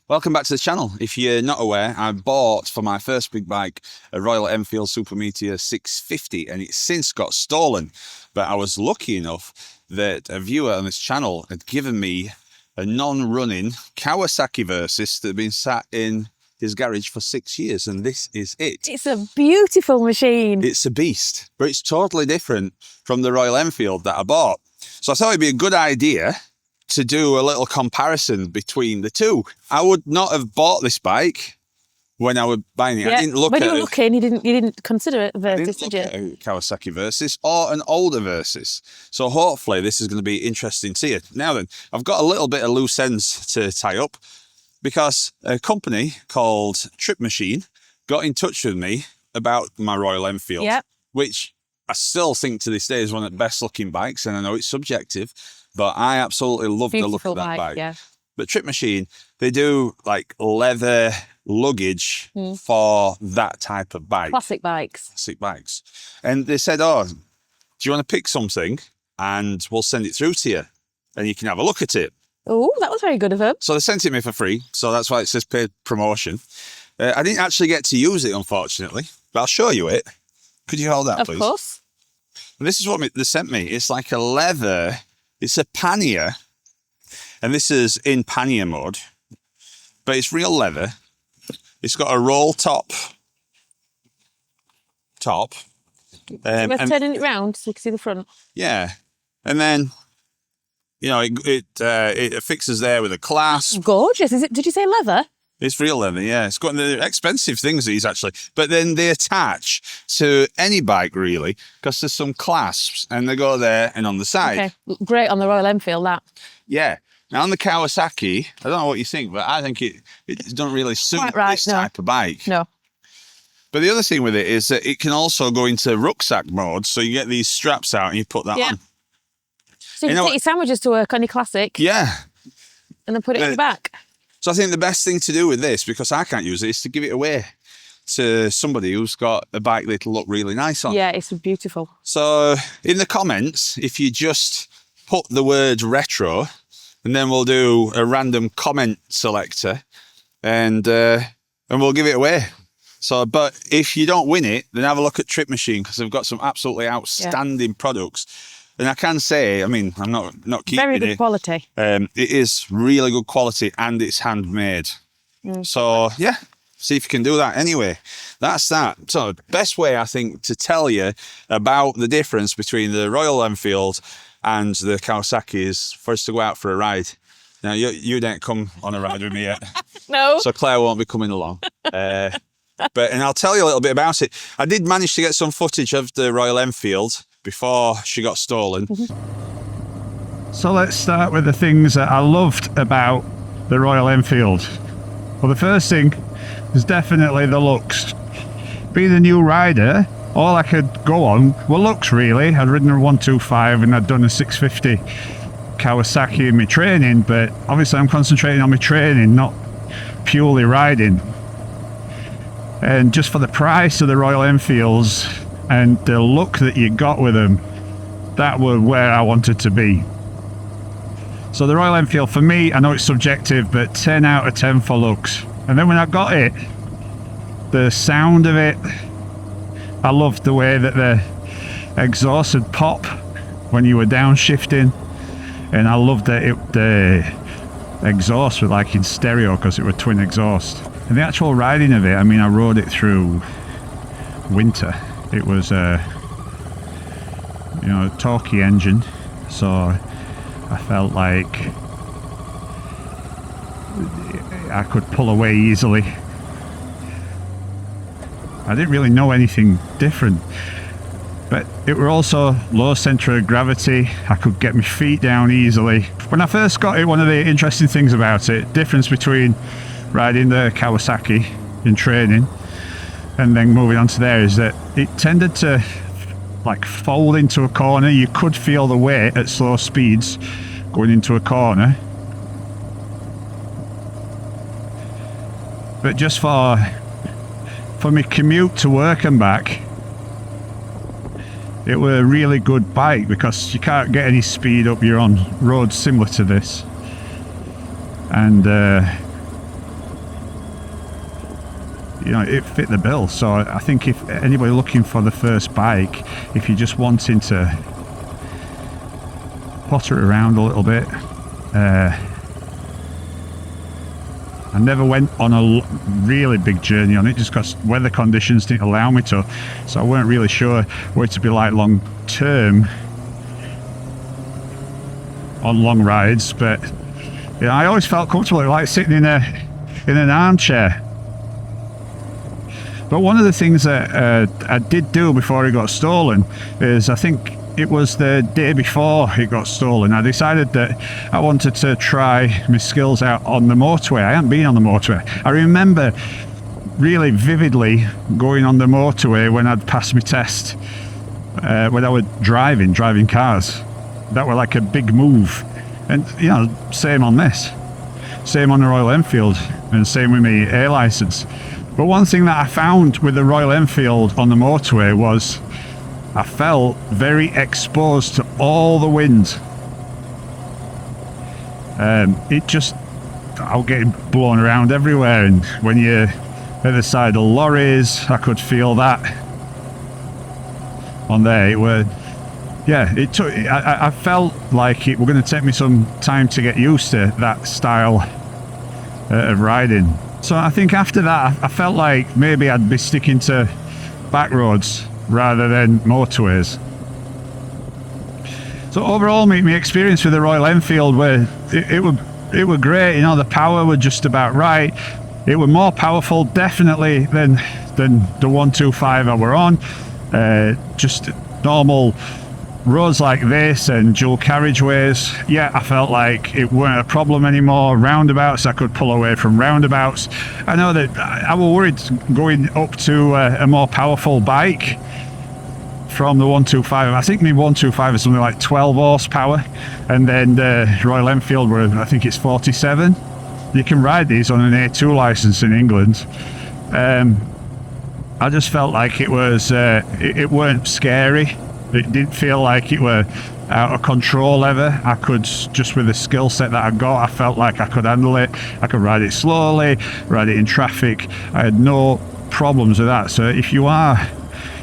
Welcome back to the channel. If you're not aware, I bought for my first big bike a Royal Enfield Super Meteor 650 and it's since got stolen. But I was lucky enough that a viewer on this channel had given me a non-running Kawasaki Versys that had been sat in his garage for 6 years, and this is it. It's a beautiful machine. It's a beast, but it's totally different from the Royal Enfield that I bought. So I thought it'd be a good idea to do a little comparison between the two. I would not have bought this bike when I was buying it. Yeah. I didn't look when at you were looking, you didn't consider it a Versys, did you? at a Kawasaki Versys or an older Versys. So hopefully this is going to be interesting to you. Now then, I've got a little bit of loose ends to tie up because a company called Tripmachine got in touch with me about my Royal Enfield, which I still think to this day is one of the best looking bikes, and I know it's subjective, but I absolutely love the look of that bike. Yeah. But Tripmachine, they do like leather luggage for that type of bike. Classic bikes. Classic bikes. And they said, oh, do you want to pick something and we'll send it through to you and you can have a look at it. Oh, that was very good of them. So they sent it me for free. So that's why it says paid promotion. I didn't actually get to use it, unfortunately, but I'll show you it. Could you hold that, please? Of course. And this is what they sent me. It's like a leather, it's a pannier. And this is in pannier mode, but it's real leather. It's got a roll top. We're turning it round so you can see the front. Yeah. And then, you know, it fixes there with a clasp. Gorgeous. Is it? Did you say leather? It's real leather, yeah. It's got the expensive things, these actually. But then they attach to any bike, really, because there's some clasps and they go there and on the side. Okay. Great on the Royal Enfield, that. Yeah. Now, on the Kawasaki, I don't know what you think, but I think it doesn't really suit this type of bike. No. But the other thing with it is that it can also go into rucksack mode. So you get these straps out and you put that on. So you can take your sandwiches to work on your Classic. Yeah. And then put it in your back. So I think the best thing to do with this, because I can't use it, is to give it away to somebody who's got a bike that'll look really nice on. Yeah, it's beautiful. So in the comments, if you just put the word retro, and then we'll do a random comment selector and we'll give it away. So, but if you don't win it, then have a look at Tripmachine because they've got some absolutely outstanding products. And I can say, I mean, I'm not keeping it. Very good quality. It is really good quality and it's handmade. So yeah, see if you can do that. Anyway, that's that. So the best way I think to tell you about the difference between the Royal Enfield and the Kawasaki is for us to go out for a ride. Now, you didn't come on a ride with me yet. No. So Claire won't be coming along. And I'll tell you a little bit about it. I did manage to get some footage of the Royal Enfield before she got stolen. So let's start with the things that I loved about the Royal Enfield. Well, the first thing is definitely the looks. Being a new rider, all I could go on were looks, really. I'd ridden a 125 and I'd done a 650 Kawasaki in my training, but obviously I'm concentrating on my training, not purely riding. And just for the price of the Royal Enfields and the look that you got with them, that was where I wanted to be. So the Royal Enfield, for me, I know it's subjective, but 10 out of 10 for looks. And then when I got it, the sound of it, I loved the way that the exhaust would pop when you were downshifting, and I loved that the exhaust was like in stereo because it was twin exhaust. And the actual riding of it, I mean, I rode it through winter. It was a torquey engine, so I felt like I could pull away easily. I didn't really know anything different, but it were also low centre of gravity. I could get my feet down easily. When I first got it, one of the interesting things about it, difference between riding the Kawasaki in training and then moving on to there, is that it tended to like fold into a corner. You could feel the weight at slow speeds going into a corner, but just for my commute to work and back, it was a really good bike because you can't get any speed up. You're on roads similar to this, and you know, it fit the bill. So I think if anybody looking for the first bike, if you're just wanting to potter it around a little bit, I never went on a really big journey on it just because weather conditions didn't allow me to, so I weren't really sure what it would be like long term on long rides. But you know, I always felt comfortable, like sitting in an armchair. But one of the things that I did do before it got stolen is, I think it was the day before it got stolen, I decided that I wanted to try my skills out on the motorway. I hadn't been on the motorway. I remember really vividly going on the motorway when I'd passed my test, when I was driving cars. That were like a big move. And you know, same on this, same on the Royal Enfield, and same with my A license. But one thing that I found with the Royal Enfield on the motorway was I felt very exposed to all the wind. It just, I was getting blown around everywhere, and when you're at the side of lorries, I could feel that on there. It were, yeah, it took, I felt like it were going to take me some time to get used to that style of riding. So I think after that, I felt like maybe I'd be sticking to back roads rather than motorways. So overall, my experience with the Royal Enfield, where it were great. You know, the power were just about right. It were more powerful, definitely, than the 125 I were on. Just normal roads like this and dual carriageways, yeah, I felt like it weren't a problem anymore. Roundabouts, I could pull away from roundabouts. I know that I was worried going up to a more powerful bike from the 125. I think the 125 is something like 12 horsepower, and then the Royal Enfield were, I think it's 47. You can ride these on an A2 license in England. I just felt like it was, it weren't scary. It didn't feel like it were out of control ever. I could, just with the skill set that I got, I felt like I could handle it. I could ride it slowly, ride it in traffic. I had no problems with that. So if you are,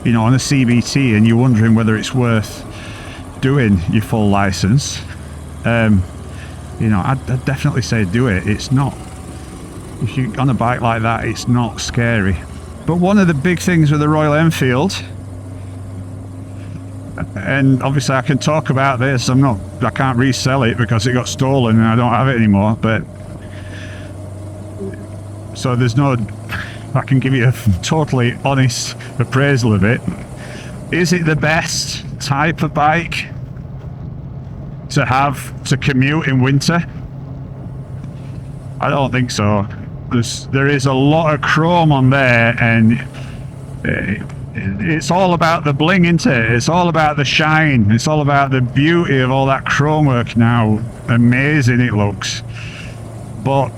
you know, on a CBT and you're wondering whether it's worth doing your full license, you know, I'd definitely say do it. It's not, if you're on a bike like that, it's not scary. But one of the big things with the Royal Enfield, and obviously I can talk about this, I can't resell it because it got stolen and I don't have it anymore, but so there's no, I can give you a totally honest appraisal of it. Is it the best type of bike to have to commute in winter? I don't think so. There is a lot of chrome on there, and it's all about the bling, isn't it? It's all about the shine. It's all about the beauty of all that chrome work now. Amazing it looks. But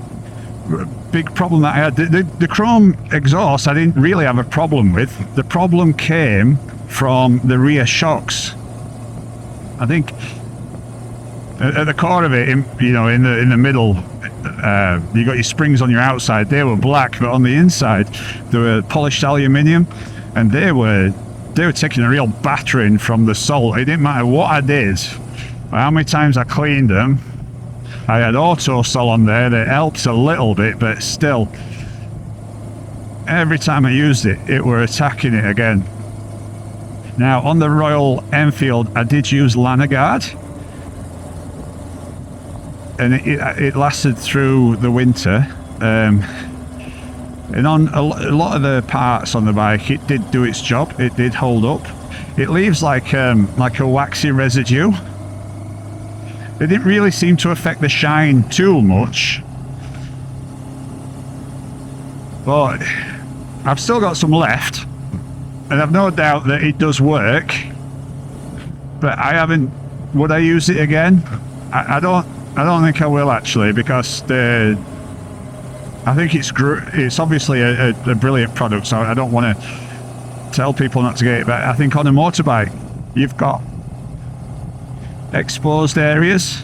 big problem that I had, the chrome exhaust I didn't really have a problem with. The problem came from the rear shocks. I think at the core of it, in the middle, you got your springs on your outside. They were black, but on the inside they were polished aluminium, and they were taking a real battering from the salt. It didn't matter what I did, how many times I cleaned them. I had auto sol on there that helped a little bit, but still, every time I used it, it were attacking it again. Now on the Royal Enfield, I did use Lanagard, and it lasted through the winter. And on a lot of the parts on the bike, it did do its job. It did hold up. It leaves like a waxy residue. It didn't really seem to affect the shine too much, but I've still got some left, and I've no doubt that it does work. But I haven't. Would I use it again? I don't think I will, actually, because I think it's obviously a brilliant product, so I don't want to tell people not to get it. But I think on a motorbike, you've got exposed areas.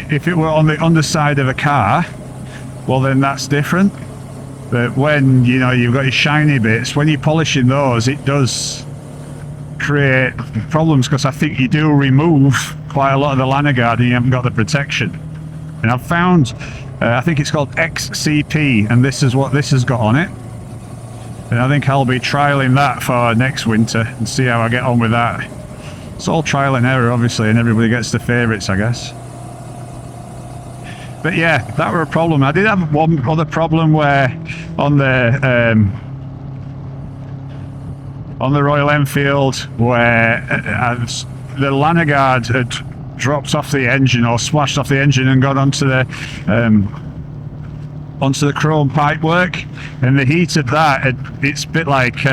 If it were on the underside of a car, well, then that's different. But when, you know, you've got your shiny bits, when you're polishing those, it does create problems, because I think you do remove quite a lot of the lanyard guard and you haven't got the protection. And I've found, I think it's called XCP, and this is what this has got on it. And I think I'll be trialing that for next winter and see how I get on with that. It's all trial and error, obviously, and everybody gets the favourites, I guess. But yeah, that were a problem. I did have one other problem where on the Royal Enfield, where the lanyard guard had dropped off the engine or splashed off the engine and got onto the chrome pipework, and the heat of that, it's a bit like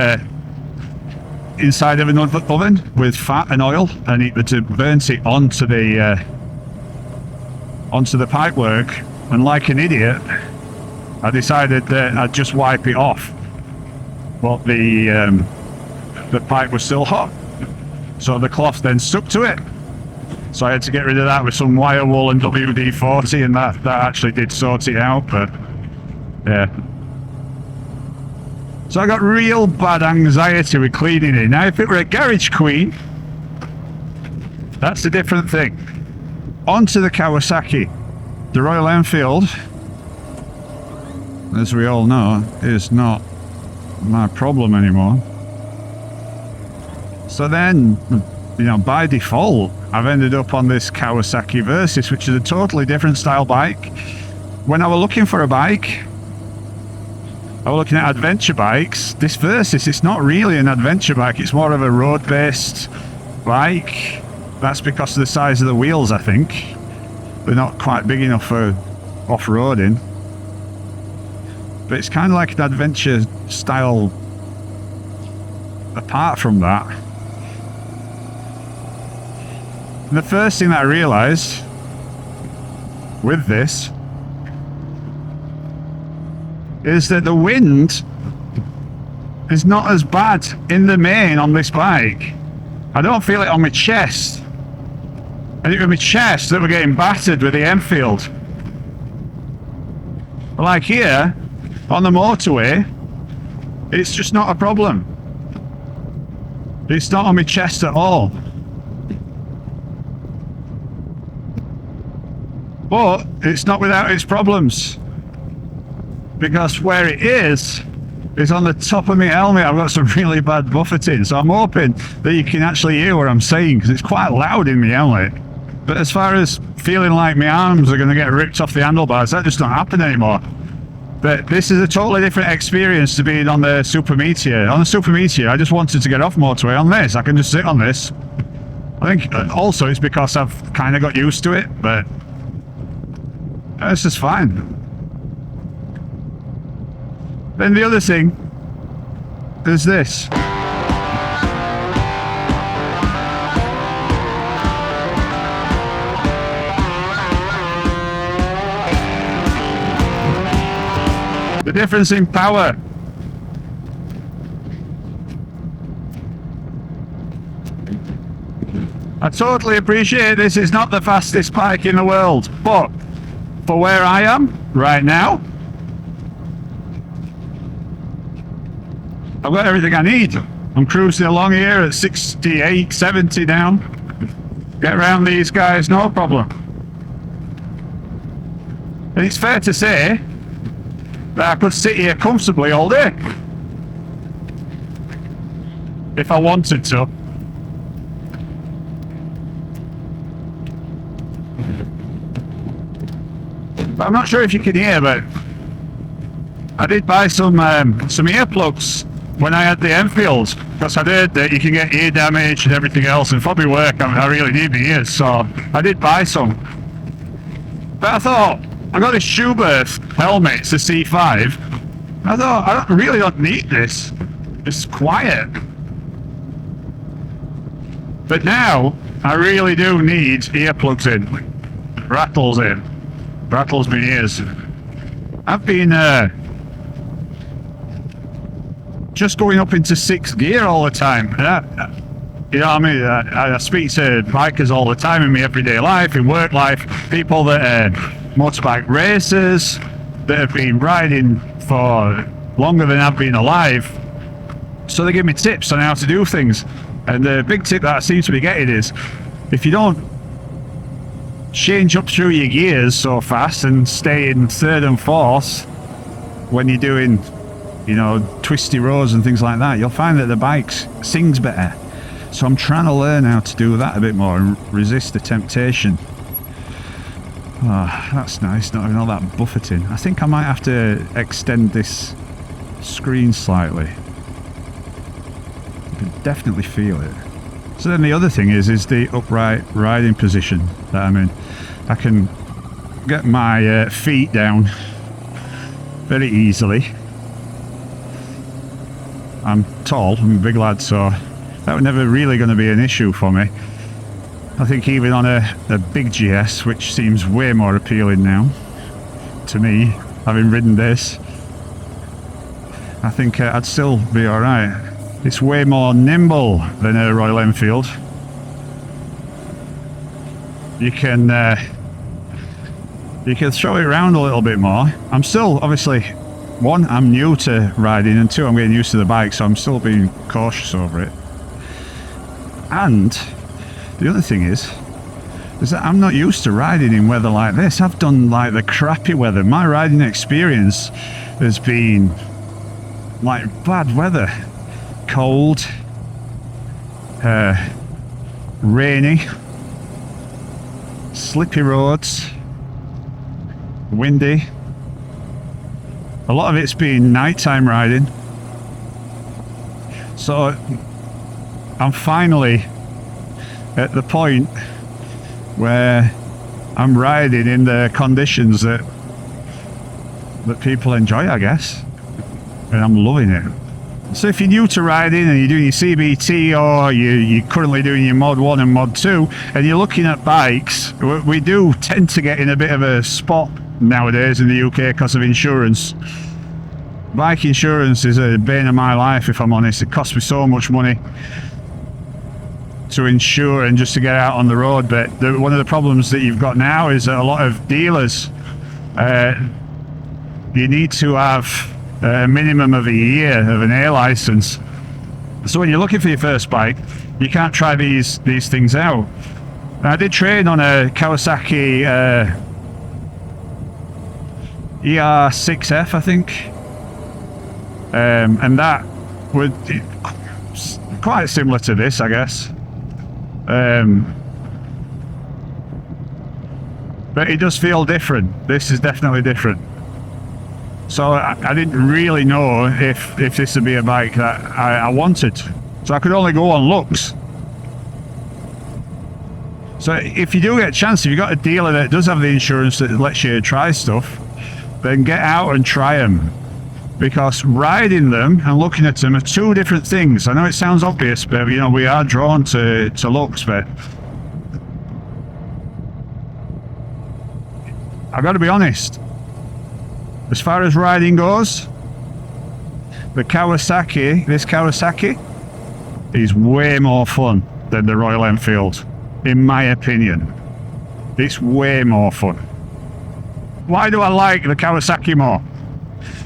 inside of an oven with fat and oil, and it burnt it onto the pipework. And like an idiot, I decided that I'd just wipe it off, but the pipe was still hot, so the cloth then stuck to it. So I had to get rid of that with some wire wool and WD-40, and that actually did sort it out. But yeah, so I got real bad anxiety with cleaning it. Now if it were a garage queen, that's a different thing. Onto the Kawasaki. The Royal Enfield, as we all know, is not my problem anymore. So then, you know, by default, I've ended up on this Kawasaki Versys, which is a totally different style bike. When I was looking for a bike, I was looking at adventure bikes. This Versys, it's not really an adventure bike, it's more of a road-based bike. That's because of the size of the wheels, I think. They're not quite big enough for off-roading. But it's kind of like an adventure style apart from that. And the first thing that I realised with this is that the wind is not as bad in the main on this bike. I don't feel it on my chest. And it was my chest that were getting battered with the Enfield. But like here, on the motorway, it's just not a problem. It's not on my chest at all. But it's not without its problems. Because where it is on the top of my helmet. I've got some really bad buffeting, so I'm hoping that you can actually hear what I'm saying, because it's quite loud in my helmet. But as far as feeling like my arms are going to get ripped off the handlebars, that just don't happen anymore. But this is a totally different experience to being on the Super Meteor. On the Super Meteor, I just wanted to get off motorway. On this, I can just sit on this. I think also it's because I've kind of got used to it, but it's just fine. Then the other thing is this. The difference in power. I totally appreciate this. It's not the fastest bike in the world, but for where I am right now, I've got everything I need. I'm cruising along here at 68, 70 now. Get around these guys, no problem. And it's fair to say that I could sit here comfortably all day if I wanted to. But I'm not sure if you can hear, but I did buy some earplugs when I had the Enfield, because I heard that you can get ear damage and everything else, and for my work I really need my ears, so I did buy some. But I thought, I got this Schubert helmet, it's a C5. I thought, I really don't need this. It's quiet. But now, I really do need earplugs in. Rattles my ears. I've been just going up into 6th gear all the time. You know what I mean? I speak to bikers all the time in my everyday life, in work life, people that are motorbike racers, that have been riding for longer than I've been alive. So they give me tips on how to do things. And the big tip that I seem to be getting is, if you don't change up through your gears so fast and stay in third and fourth when you're doing, you know, twisty roads and things like that, you'll find that the bike sings better. So I'm trying to learn how to do that a bit more and resist the temptation. Oh, that's nice, not having all that buffeting. I think I might have to extend this screen slightly. I can definitely feel it. So then the other thing is the upright riding position that I'm in. I can get my feet down very easily. I'm tall, I'm a big lad, so that was never really going to be an issue for me. I think even on a big GS, which seems way more appealing now to me, having ridden this, I think I'd still be alright. It's way more nimble than a Royal Enfield. You can throw it around a little bit more. I'm still, obviously, one, I'm new to riding, and two, I'm getting used to the bike, so I'm still being cautious over it. And the other thing is that I'm not used to riding in weather like this. I've done like the crappy weather. My riding experience has been like bad weather. Cold, rainy, slippy roads, windy. A lot of it's been nighttime riding. So I'm finally at the point where I'm riding in the conditions that people enjoy, I guess, and I'm loving it. So if you're new to riding and you're doing your CBT, or you're currently doing your Mod 1 and Mod 2, and you're looking at bikes, we do tend to get in a bit of a spot nowadays in the UK because of insurance. Bike insurance is a bane of my life, if I'm honest. It costs me so much money to insure and just to get out on the road. But one of the problems that you've got now is that a lot of dealers, you need to have a minimum of a year of an A license. So when you're looking for your first bike, you can't try these things out. I did train on a Kawasaki ER6F, I think, and that would quite similar to this, I guess. But it does feel different. This is definitely different. So I didn't really know if this would be a bike that I wanted. So I could only go on looks. So if you do get a chance, if you've got a dealer that does have the insurance that lets you try stuff, then get out and try them. Because riding them and looking at them are two different things. I know it sounds obvious, but you know, we are drawn to looks, but I've got to be honest. As far as riding goes, this Kawasaki is way more fun than the Royal Enfield, in my opinion. It's way more fun. Why do I like the Kawasaki more?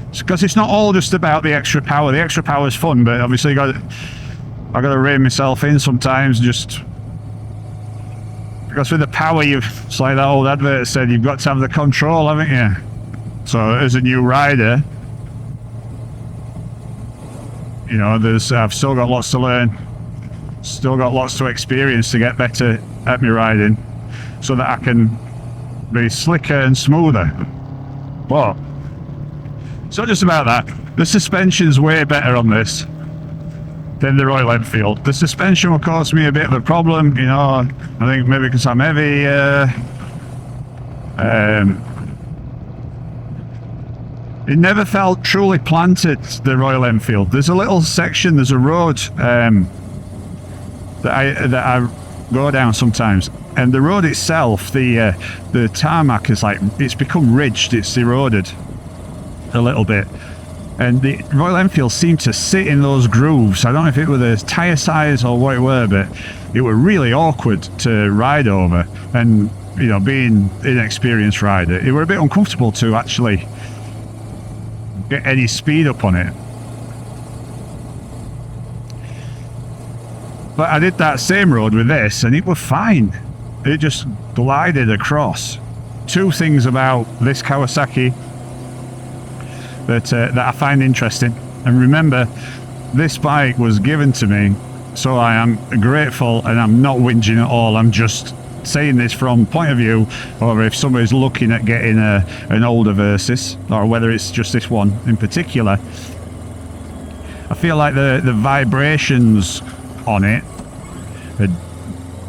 It's because it's not all just about the extra power. The extra power is fun, but obviously I've got to rein myself in sometimes, just because with the power, it's like that old advert said, you've got to have the control, haven't you? So as a new rider, you know, I've still got lots to learn, still got lots to experience to get better at my riding, so that I can be slicker and smoother. But it's not just about that. The suspension's way better on this than the Royal Enfield. The suspension will cause me a bit of a problem, you know. I think maybe because I'm heavy. It never felt truly planted, the Royal Enfield. There's a little section, there's a road that I go down sometimes, and the road itself, the tarmac is like, it's become ridged, it's eroded a little bit, and the Royal Enfield seemed to sit in those grooves. I don't know if it were the tyre size or what it were, but it were really awkward to ride over, and you know, being an inexperienced rider, it were a bit uncomfortable to actually get any speed up on it. But I did that same road with this and it was fine. It just glided across. Two things about this Kawasaki that I find interesting. And remember, this bike was given to me, so I am grateful and I'm not whinging at all. I'm just saying this from point of view, or if somebody's looking at getting an older Versys, or whether it's just this one in particular, I feel like the vibrations on it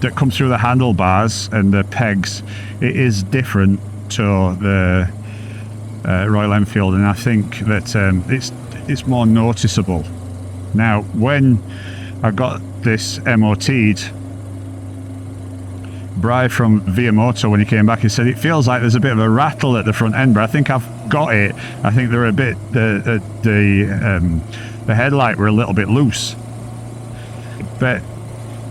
that come through the handlebars and the pegs, it is different to the Royal Enfield, and I think that it's more noticeable. Now, when I got this MOT'd, Bri from Via Moto, when he came back, he said it feels like there's a bit of a rattle at the front end, but I think I've got it. I think they're a bit, the headlight were a little bit loose, but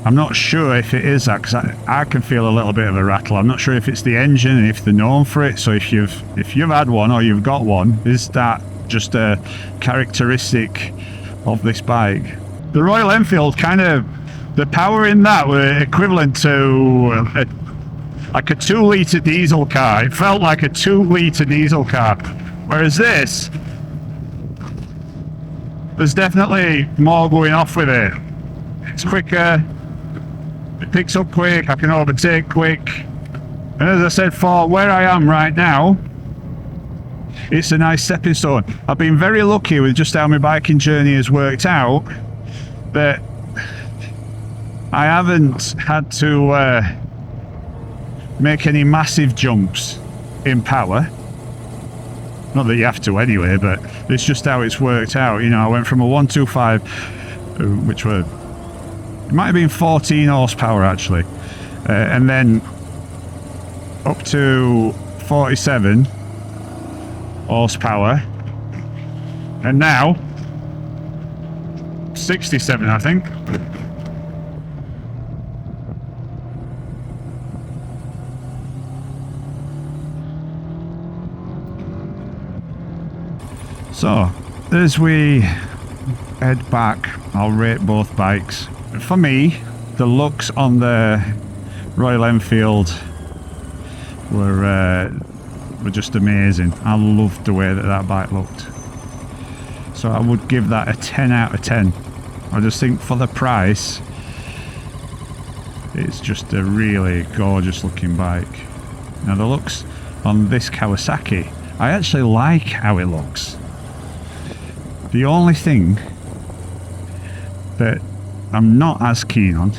I'm not sure if it is that, because I can feel a little bit of a rattle. I'm not sure if it's the engine and if they're known for it. So if you've had one or you've got one, is that just a characteristic of this bike? The Royal Enfield, kind of the power in that were equivalent to like a 2-litre diesel car. It felt like a 2-litre diesel car, whereas this, there's definitely more going off with it. It's quicker. It picks up quick, I can overtake quick, and as I said, for where I am right now, it's a nice stepping stone. I've been very lucky with just how my biking journey has worked out, that I haven't had to make any massive jumps in power. Not that you have to anyway, but it's just how it's worked out. You know, I went from a 125, which were, it might have been 14 horsepower actually, and then up to 47 horsepower, and now 67, I think. So as we head back, I'll rate both bikes. For me, the looks on the Royal Enfield were just amazing. I loved the way that bike looked. So I would give that a 10 out of 10. I just think for the price, it's just a really gorgeous looking bike. Now the looks on this Kawasaki, I actually like how it looks. The only thing that I'm not as keen on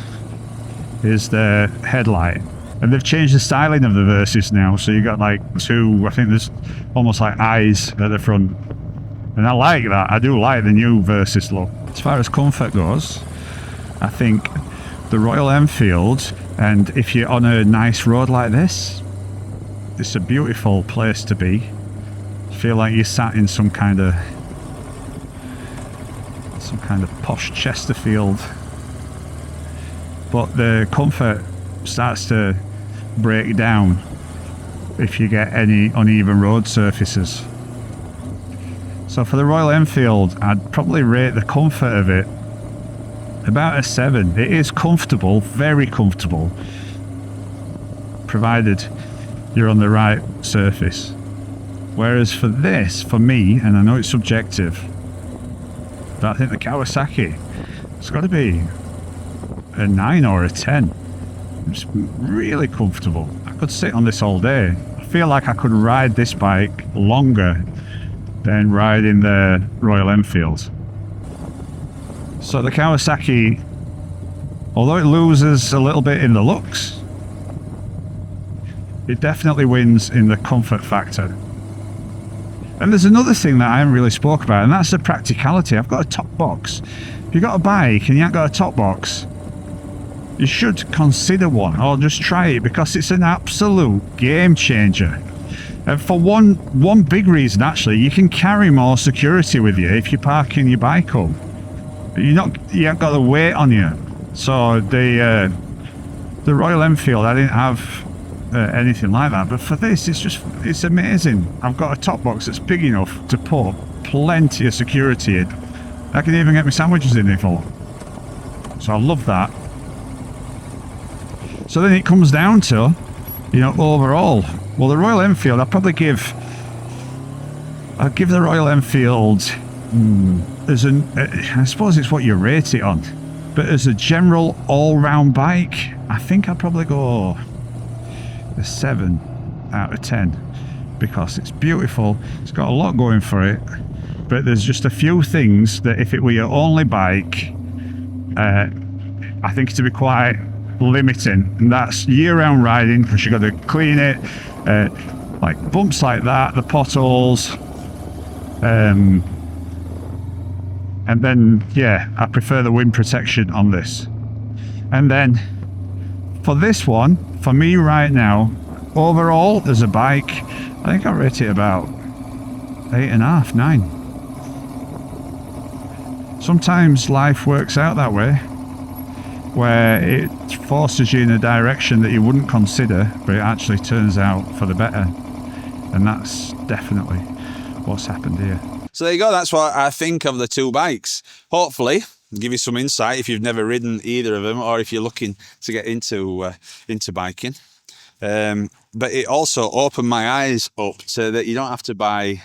is the headlight, and they've changed the styling of the Versys now, so you got like two, I think there's almost like eyes at the front, and I like that. I do like the new Versys look. As far as comfort goes, I think the Royal Enfield, and if you're on a nice road like this, it's a beautiful place to be. Feel like you're sat in some kind of posh Chesterfield, but the comfort starts to break down if you get any uneven road surfaces. So for the Royal Enfield, I'd probably rate the comfort of it about a 7. It is comfortable, very comfortable, provided you're on the right surface. Whereas for this, for me, and I know it's subjective, but I think the Kawasaki, it's got to be a 9 or a 10. It's really comfortable. I could sit on this all day. I feel like I could ride this bike longer than riding the Royal Enfield. So the Kawasaki, although it loses a little bit in the looks, it definitely wins in the comfort factor. And there's another thing that I haven't really spoke about, and that's the practicality. I've got a top box. If you've got a bike and you haven't got a top box, you should consider one, or just try it, because it's an absolute game changer. And for one big reason, actually, you can carry more security with you if you're parking your bike up. You haven't got the weight on you. So the Royal Enfield, I didn't have anything like that, but for this, it's amazing. I've got a top box that's big enough to put plenty of security in. I can even get my sandwiches in it full. So I love that. So then it comes down to, you know, overall. Well, the Royal Enfield, I'd give the Royal Enfield as I suppose it's what you rate it on. But as a general all-round bike, I think I'd probably go a 7 out of 10 because it's beautiful. It's got a lot going for it. But there's just a few things that if it were your only bike, I think it'd be quite limiting, and that's year-round riding because you got to clean it, like bumps like that, the potholes, and then yeah, I prefer the wind protection on this. And then for this one, for me right now, overall as a bike, I think I rate it about 8.5, 9. Sometimes life works out that way, where it forces you in a direction that you wouldn't consider, but it actually turns out for the better. And that's definitely what's happened here. So there you go. That's what I think of the two bikes. Hopefully, give you some insight if you've never ridden either of them, or if you're looking to get into biking. But it also opened my eyes up to that you don't have to buy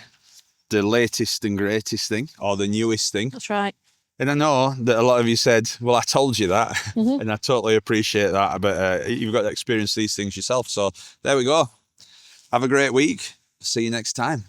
the latest and greatest thing or the newest thing. That's right. And I know that a lot of you said, well, I told you that. And I totally appreciate that. But you've got to experience these things yourself. So there we go. Have a great week. See you next time.